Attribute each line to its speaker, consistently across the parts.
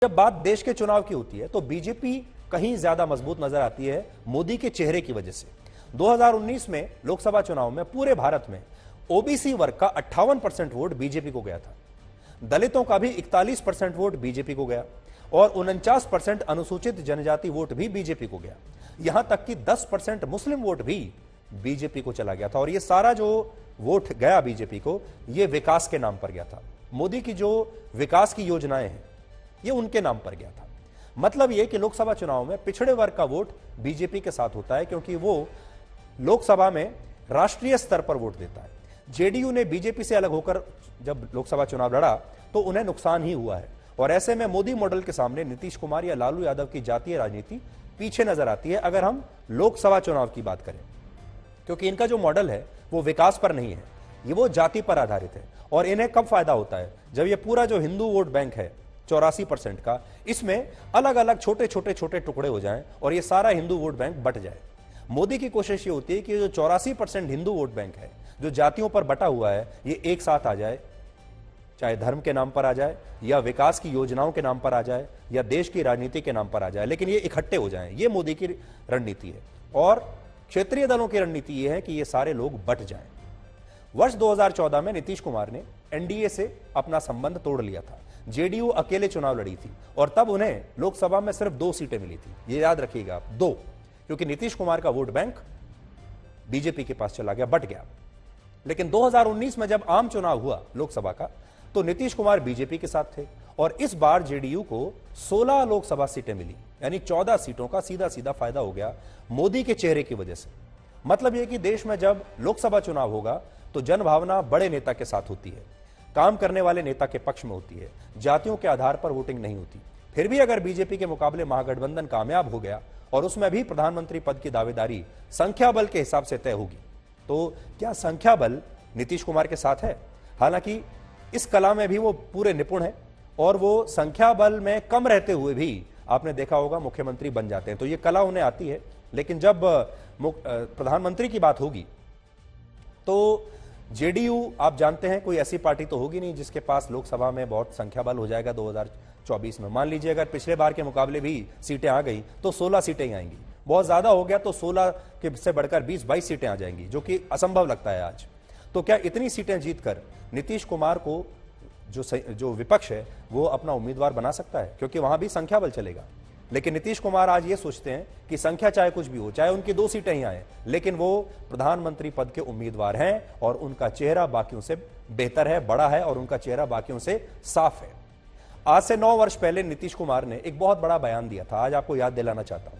Speaker 1: जब बात देश के चुनाव की होती है तो बीजेपी कहीं ज्यादा मजबूत नजर आती है मोदी के चेहरे की वजह से। 2019 में लोकसभा चुनाव में पूरे भारत में ओबीसी वर्ग का 58% वोट बीजेपी को गया था, दलितों का भी 41% वोट बीजेपी को गया और 49% अनुसूचित जनजाति वोट भी बीजेपी को गया। यहां तक कि 10% मुस्लिम वोट भी बीजेपी को चला गया था और यह सारा जो वोट गया बीजेपी को, यह विकास के नाम पर गया था। मोदी की जो विकास की योजनाएं हैं ये उनके नाम पर गया था। मतलब यह कि लोकसभा चुनाव में पिछड़े वर्ग का वोट बीजेपी के साथ होता है क्योंकि वो लोकसभा में राष्ट्रीय स्तर पर वोट देता है। जेडीयू ने बीजेपी से अलग होकर जब लोकसभा चुनाव लड़ा तो उन्हें नुकसान ही हुआ है और ऐसे में मोदी मॉडल के सामने नीतीश कुमार या लालू यादव की जातीय राजनीति पीछे नजर आती है अगर हम लोकसभा चुनाव की बात करें, क्योंकि इनका जो मॉडल है वो विकास पर नहीं है, ये वो जाति पर आधारित है। और इन्हें कब फायदा होता है? जब ये पूरा जो हिंदू वोट बैंक है 84% का, इसमें अलग अलग छोटे छोटे टुकड़े हो जाएं और ये सारा हिंदू वोट बैंक बट जाए। मोदी की कोशिश ये होती है कि जो 84% हिंदू वोट बैंक है जो जातियों पर बटा हुआ है, ये एक साथ आ जाए, चाहे धर्म के नाम पर आ जाए या विकास की योजनाओं के नाम पर आ जाए या देश की राजनीति के नाम पर आ जाए, लेकिन ये इकट्ठे हो जाएं। ये मोदी की रणनीति है और क्षेत्रीय दलों की रणनीति ये है कि ये सारे लोग बट जाएं। वर्ष 2014 में नीतीश कुमार ने एनडीए से अपना संबंध तोड़ लिया था। जेडीयू अकेले चुनाव लड़ी थी और तब उन्हें लोकसभा में सिर्फ 2 सीटें मिली थी। ये याद रखिएगा आप, 2, क्योंकि नीतीश कुमार का वोट बैंक बीजेपी के पास चला गया, बट गया। लेकिन 2019 में जब आम चुनाव हुआ लोकसभा का तो नीतीश कुमार बीजेपी के साथ थे और इस बार जेडीयू को 16 लोकसभा सीटें मिली, यानी 14 सीटों का सीधा सीधा फायदा हो गया मोदी के चेहरे की वजह से। मतलब यह कि देश में जब लोकसभा चुनाव होगा तो जनभावना बड़े नेता के साथ होती है, काम करने वाले नेता के पक्ष में होती है, जातियों के आधार पर वोटिंग नहीं होती। फिर भी अगर बीजेपी के मुकाबले महागठबंधन कामयाब हो गया और उसमें भी प्रधानमंत्री पद की दावेदारी संख्या बल के हिसाब से तय होगी, तो क्या संख्या बल नीतीश कुमार के साथ है? हालांकि इस कला में भी वो पूरे निपुण है और वो संख्या बल में कम रहते हुए भी आपने देखा होगा मुख्यमंत्री बन जाते हैं, तो ये कला उन्हें आती है। लेकिन जब प्रधानमंत्री की बात होगी तो जेडीयू, आप जानते हैं, कोई ऐसी पार्टी तो होगी नहीं जिसके पास लोकसभा में बहुत संख्या बल हो जाएगा 2024 में। मान लीजिए अगर पिछले बार के मुकाबले भी सीटें आ गई तो 16 सीटें ही आएंगी, बहुत ज्यादा हो गया तो 16 के से बढ़कर 20-22 सीटें आ जाएंगी, जो कि असंभव लगता है आज। तो क्या इतनी सीटें जीतकर नीतीश कुमार को जो विपक्ष है वो अपना उम्मीदवार बना सकता है? क्योंकि वहां भी संख्या बल चलेगा। लेकिन नीतीश कुमार आज ये सोचते हैं कि संख्या चाहे कुछ भी हो, चाहे उनकी 2 सीटें ही आए, लेकिन वो प्रधानमंत्री पद के उम्मीदवार हैं और उनका चेहरा बाकियों से बेहतर है, बड़ा है और उनका चेहरा बाकियों से साफ है। आज से 9 वर्ष पहले नीतीश कुमार ने एक बहुत बड़ा बयान दिया था, आज आपको याद दिलाना चाहता हूं।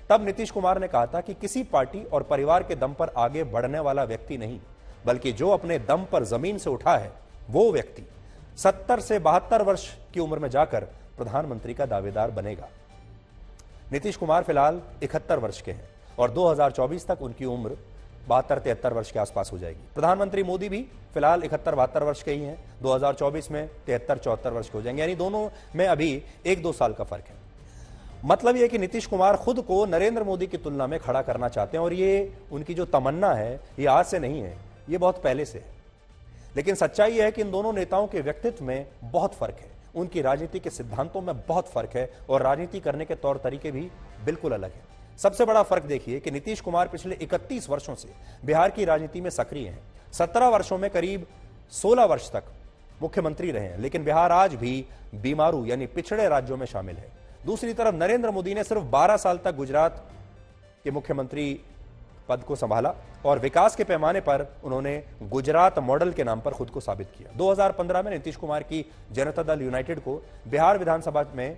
Speaker 1: तब नीतीश कुमार ने कहा था कि किसी पार्टी और परिवार के दम पर आगे बढ़ने वाला व्यक्ति नहीं, बल्कि जो अपने दम पर जमीन से उठा है वो व्यक्ति 70 से 72 वर्ष की उम्र में जाकर प्रधानमंत्री का दावेदार बनेगा। नीतीश कुमार फिलहाल 71 वर्ष के हैं और 2024 तक उनकी उम्र 72-73 वर्ष के आसपास हो जाएगी। प्रधानमंत्री मोदी भी फिलहाल 71-72 वर्ष के ही हैं, 2024 में 73-74 वर्ष के हो जाएंगे, यानी दोनों में अभी 1-2 साल का फर्क है। मतलब यह कि नीतीश कुमार खुद को नरेंद्र मोदी की तुलना में खड़ा करना चाहते हैं और ये उनकी जो तमन्ना है ये आज से नहीं है, ये बहुत पहले से है। लेकिन सच्चाई यह है कि इन दोनों नेताओं के व्यक्तित्व में बहुत फर्क है, उनकी राजनीति के सिद्धांतों में बहुत फर्क है और राजनीति करने के तौर तरीके भी बिल्कुल अलग है। सबसे बड़ा फर्क देखिए कि नीतीश कुमार पिछले 31 वर्षों से बिहार की राजनीति में सक्रिय हैं। 17 वर्षों में करीब 16 वर्ष तक मुख्यमंत्री रहे हैं, लेकिन बिहार आज भी बीमारू यानी पिछड़े राज्यों में शामिल है। दूसरी तरफ नरेंद्र मोदी ने सिर्फ 12 साल तक गुजरात के मुख्यमंत्री पद को संभाला और विकास के पैमाने पर उन्होंने गुजरात मॉडल के नाम पर खुद को साबित किया। 2015 में नीतीश कुमार की जनता दल यूनाइटेड को बिहार विधानसभा में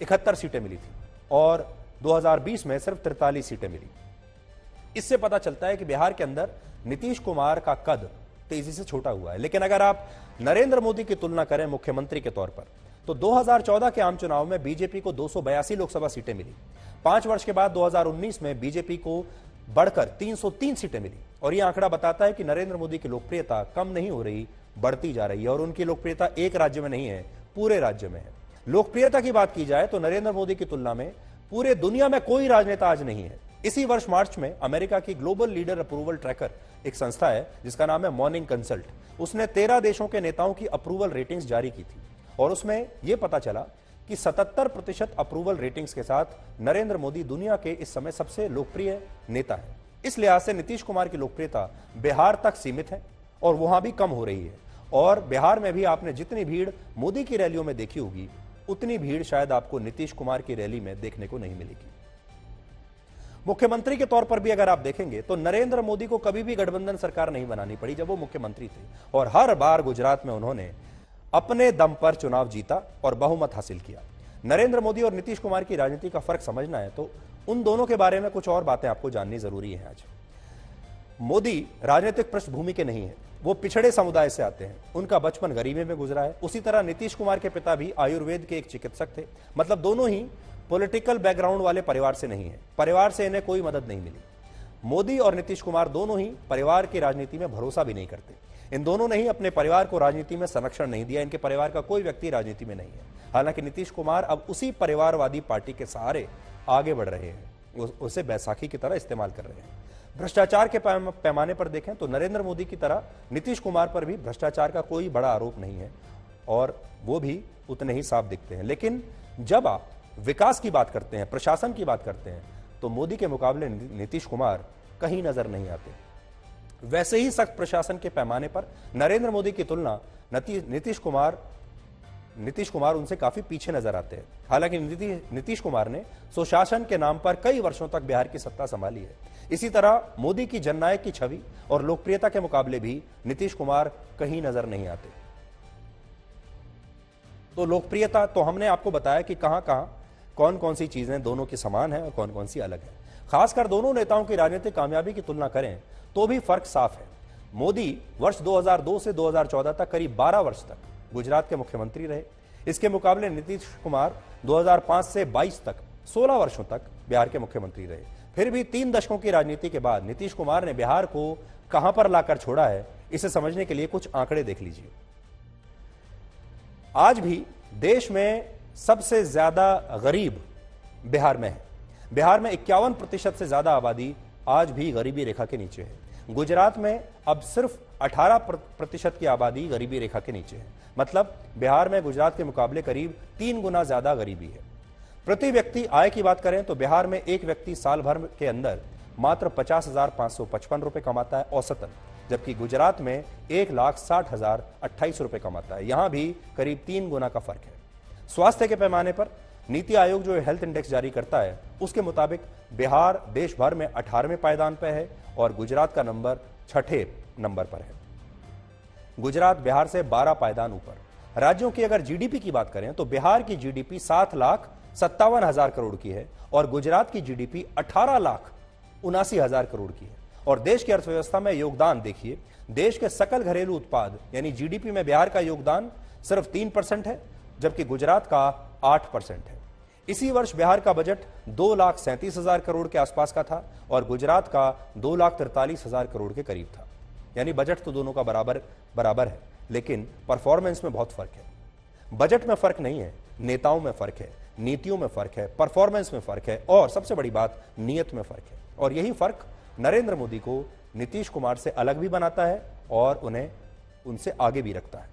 Speaker 1: 71 सीटें मिली थी और 2020 में सिर्फ 43 सीटें मिली। इससे पता चलता है कि बिहार के अंदर नीतीश कुमार का कद तेजी से छोटा हुआ है। लेकिन अगर आप नरेंद्र मोदी की तुलना करें मुख्यमंत्री के तौर पर तो 2014 के आम चुनाव में बीजेपी को 282 लोकसभा सीटें मिली। 5 वर्ष के बाद 2019 में बीजेपी को बढ़कर 303 सीटें मिली और यह आंकड़ा बताता है कि नरेंद्र मोदी की लोकप्रियता कम नहीं हो रही, बढ़ती जा रही है और उनकी लोकप्रियता एक राज्य में नहीं है, पूरे राज्य में है। लोकप्रियता की बात की जाए तो नरेंद्र मोदी की तुलना में पूरे दुनिया में कोई राजनेता आज नहीं है। इसी वर्ष मार्च में अमेरिका की ग्लोबल लीडर अप्रूवल ट्रैकर एक संस्था है जिसका नाम है मॉर्निंग कंसल्ट, उसने 13 देशों के नेताओं की अप्रूवल रेटिंग्स जारी की थी और उसमें यह पता चला कि 77% अप्रूवल रेटिंग्स के साथ नरेंद्र मोदी दुनिया के इस समय सबसे लोकप्रिय नेता है। इस लिहाज से नीतीश कुमार की लोकप्रियता बिहार तक सीमित है और वहां भी कम हो रही है। और बिहार में भी आपने जितनी भीड़ मोदी की रैलियों में देखी होगी, उतनी भीड़ शायद आपको नीतीश कुमार की रैली में देखने को नहीं मिलेगी। मुख्यमंत्री के तौर पर भी अगर आप देखेंगे तो नरेंद्र मोदी को कभी भी गठबंधन सरकार नहीं बनानी पड़ी जब वो मुख्यमंत्री थे, और हर बार गुजरात में उन्होंने अपने दम पर चुनाव जीता और बहुमत हासिल किया। नरेंद्र मोदी और नीतीश कुमार की राजनीति का फर्क समझना है तो उन दोनों के बारे में कुछ और बातें आपको जाननी जरूरी है। आज मोदी राजनीतिक पृष्ठभूमि के नहीं है, वो पिछड़े समुदाय से आते हैं, उनका बचपन गरीबी में गुजरा है। उसी तरह नीतीश कुमार के पिता भी आयुर्वेद के एक चिकित्सक थे, मतलब दोनों ही पॉलिटिकल बैकग्राउंड वाले परिवार से नहीं है, परिवार से इन्हें कोई मदद नहीं मिली। मोदी और नीतीश कुमार दोनों ही परिवार की राजनीति में भरोसा भी नहीं करते। इन दोनों ने ही अपने परिवार को राजनीति में संरक्षण नहीं दिया, इनके परिवार का कोई व्यक्ति राजनीति में नहीं है। हालांकि नीतीश कुमार अब उसी परिवारवादी पार्टी के सहारे आगे बढ़ रहे हैं, उसे बैसाखी की तरह इस्तेमाल कर रहे हैं। भ्रष्टाचार के पैमाने पर देखें तो नरेंद्र मोदी की तरह नीतीश कुमार पर भी भ्रष्टाचार का कोई बड़ा आरोप नहीं है और वो भी उतने ही साफ दिखते हैं। लेकिन जब आप विकास की बात करते हैं, प्रशासन की बात करते हैं, तो मोदी के मुकाबले नीतीश कुमार कहीं नजर नहीं आते। वैसे ही सख्त प्रशासन के पैमाने पर नरेंद्र मोदी की तुलना नीतीश कुमार उनसे काफी पीछे नजर आते हैं। हालांकि नीतीश कुमार ने सुशासन के नाम पर कई वर्षों तक बिहार की सत्ता संभाली है। इसी तरह मोदी की जननायक की छवि और लोकप्रियता के मुकाबले भी नीतीश कुमार कहीं नजर नहीं आते। तो लोकप्रियता तो हमने आपको बताया कि कहां कहां कौन कौन सी चीजें दोनों की समान है और कौन कौन सी अलग है। खासकर दोनों नेताओं की राजनीतिक कामयाबी की तुलना करें तो भी फर्क साफ है। मोदी वर्ष 2002 से 2014 तक करीब 12 वर्ष तक गुजरात के मुख्यमंत्री रहे। इसके मुकाबले नीतीश कुमार 2005 से 22 तक 16 वर्षों तक बिहार के मुख्यमंत्री रहे। फिर भी 3 दशकों की राजनीति के बाद नीतीश कुमार ने बिहार को कहां पर लाकर छोड़ा है, इसे समझने के लिए कुछ आंकड़े देख लीजिए। आज भी देश में सबसे ज्यादा गरीब बिहार में है। बिहार में 51% से ज्यादा आबादी आज भी गरीबी रेखा के नीचे है। गुजरात में अब सिर्फ 18% की आबादी गरीबी रेखा के नीचे है। मतलब बिहार में गुजरात के मुकाबले करीब 3 गुना ज्यादा गरीबी है। प्रति व्यक्ति आय की बात करें तो बिहार में एक व्यक्ति साल भर के अंदर मात्र 50,555 रुपए कमाता है औसतन, जबकि गुजरात में 1,60,028 रुपए कमाता है। यहां भी करीब 3 गुना का फर्क है। स्वास्थ्य के पैमाने पर नीति आयोग जो हेल्थ इंडेक्स जारी करता है, उसके मुताबिक बिहार देश भर में 18वें पायदान पर है और गुजरात का नंबर 6ठे नंबर पर है। गुजरात बिहार से 12 पायदान ऊपर। राज्यों की अगर जीडीपी की बात करें तो बिहार की जीडीपी 7,57,000 करोड़ की है और गुजरात की जीडीपी 18,79,000 करोड़ की है। और देश की अर्थव्यवस्था में योगदान देखिए, देश के सकल घरेलू उत्पाद यानी जीडीपी में बिहार का योगदान सिर्फ 3% है, जबकि गुजरात का 8% है। इसी वर्ष बिहार का बजट 2,37,000 करोड़ के आसपास का था और गुजरात का 2,43,000 करोड़ के करीब था। यानी बजट तो दोनों का बराबर है, लेकिन परफॉर्मेंस में बहुत फर्क है। बजट में फर्क नहीं है, नेताओं में फर्क है, नीतियों में फर्क है, परफॉर्मेंस में फर्क है और सबसे बड़ी बात नीयत में फर्क है। और यही फर्क नरेंद्र मोदी को नीतीश कुमार से अलग भी बनाता है और उन्हें उनसे आगे भी रखता है।